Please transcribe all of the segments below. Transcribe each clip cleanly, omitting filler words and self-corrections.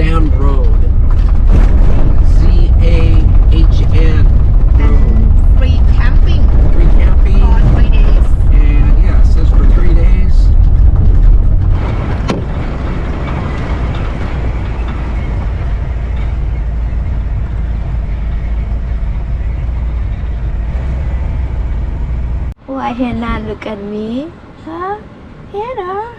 Zan Road. Z-A-H-N Road. And free camping Free camping. for 3 days. And yeah, it says for 3 days. Why Hannah look at me? Huh? Hannah?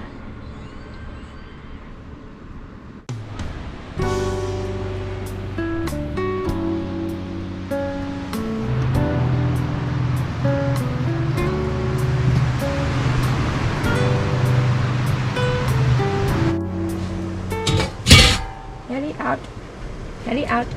Get it out. Get it out.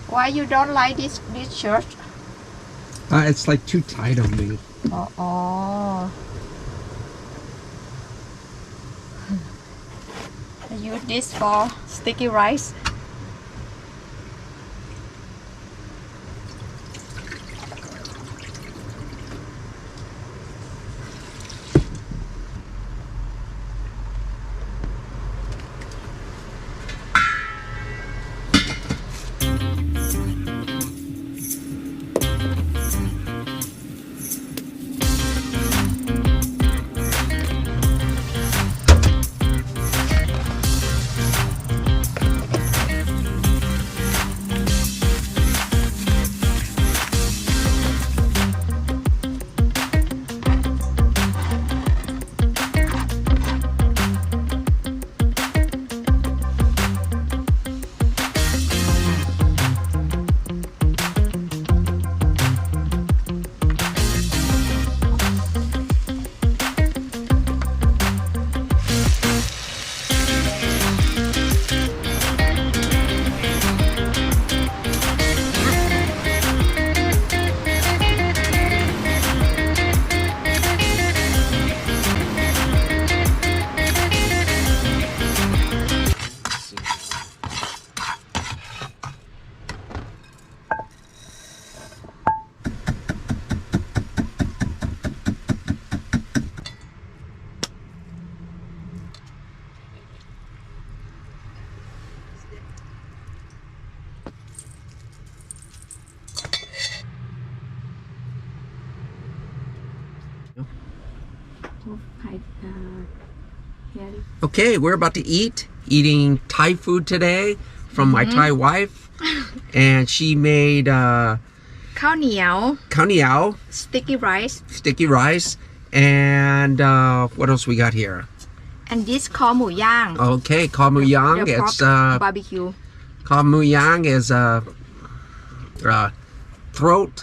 Why you don't like this shirt? It's like too tight on me. Oh. I use this for sticky rice. Okay, we're about to eating Thai food today from my Thai wife, and she made ข้าวเหนียว khao niao, sticky rice, sticky rice, and what else we got here? and this คอหมูย่าง Okay, kho mu yang. The It's pork barbecue. kho mu yang is throat.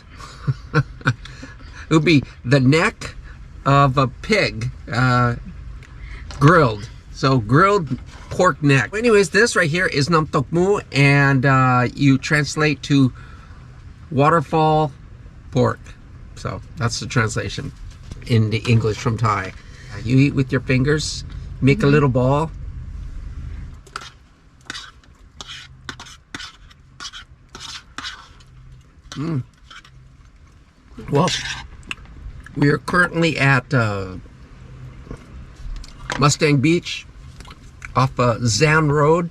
It would be the neck of a pig, grilled. So grilled pork neck. Anyways, this right here is nam tok mu, and you translate to waterfall pork. So that's the translation in the English from Thai. You eat with your fingers, make a little ball. Well, we are currently at Mustang Beach off Zan Road,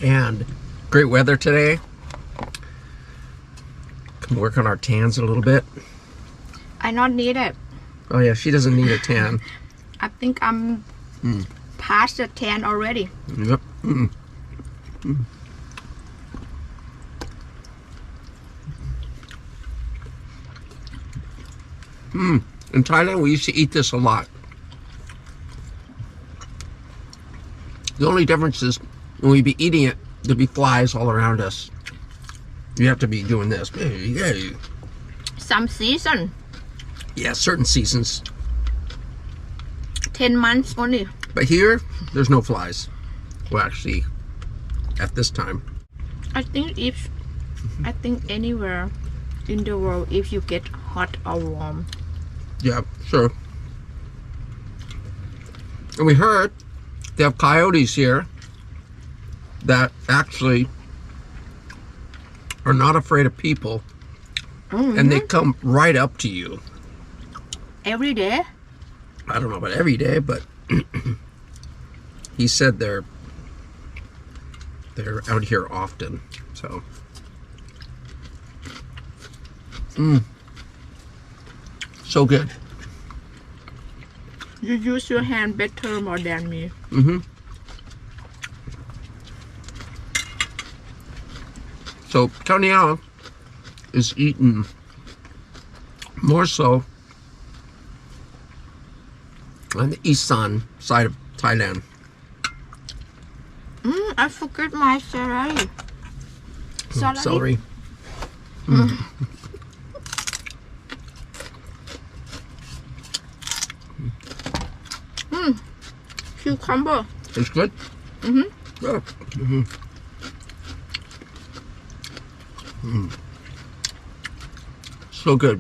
and great weather today. Can work on our tans a little bit. I not need it. Oh yeah, she doesn't need a tan. I think I'm past the tan already. Yep. In Thailand, we used to eat this a lot. The only difference is when we be eating it, there'd be flies all around us. You have to be doing this. Some season, Yeah, certain seasons. 10 months only. But here, there's no flies. Well, actually, at this time. I think anywhere in the world, if you get hot or warm. Yeah, sure. And we heard they have coyotes here that actually are not afraid of people, and they come right up to you. Every day? I don't know about every day, but he said they're out here often. So, so good. You use your hand better more than me. So Tonyao is eaten more so on the Isan side of Thailand. I forget my celery. Celery. Cucumber. It's good? Yeah. So good.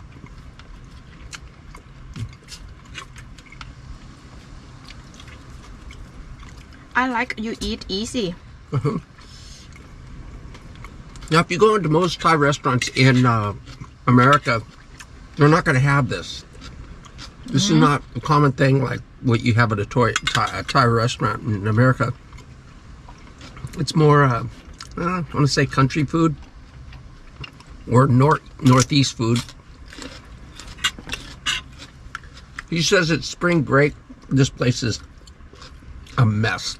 I like you eat easy. Now, if you go into most Thai restaurants in America, they're not going to have this. This is not a common thing like what you have at a Thai restaurant in America. It's more, I want to say country food or northeast food. He says it's spring break. This place is a mess.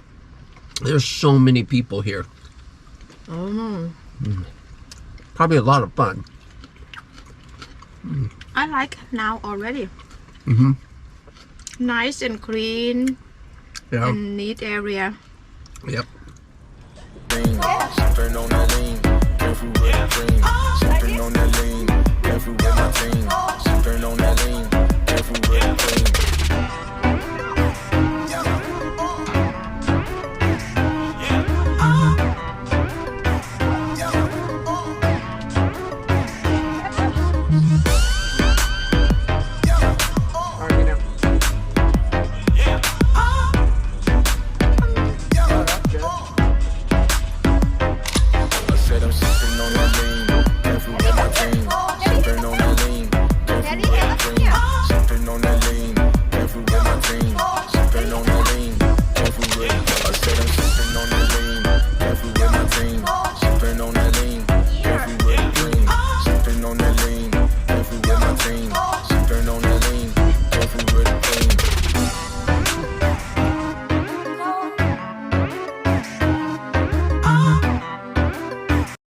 There's so many people here. Probably a lot of fun. I like now already. Nice and clean and neat area. Yep. Sipping on that lean, careful with my dream. Sipping on that lean, careful with my dream.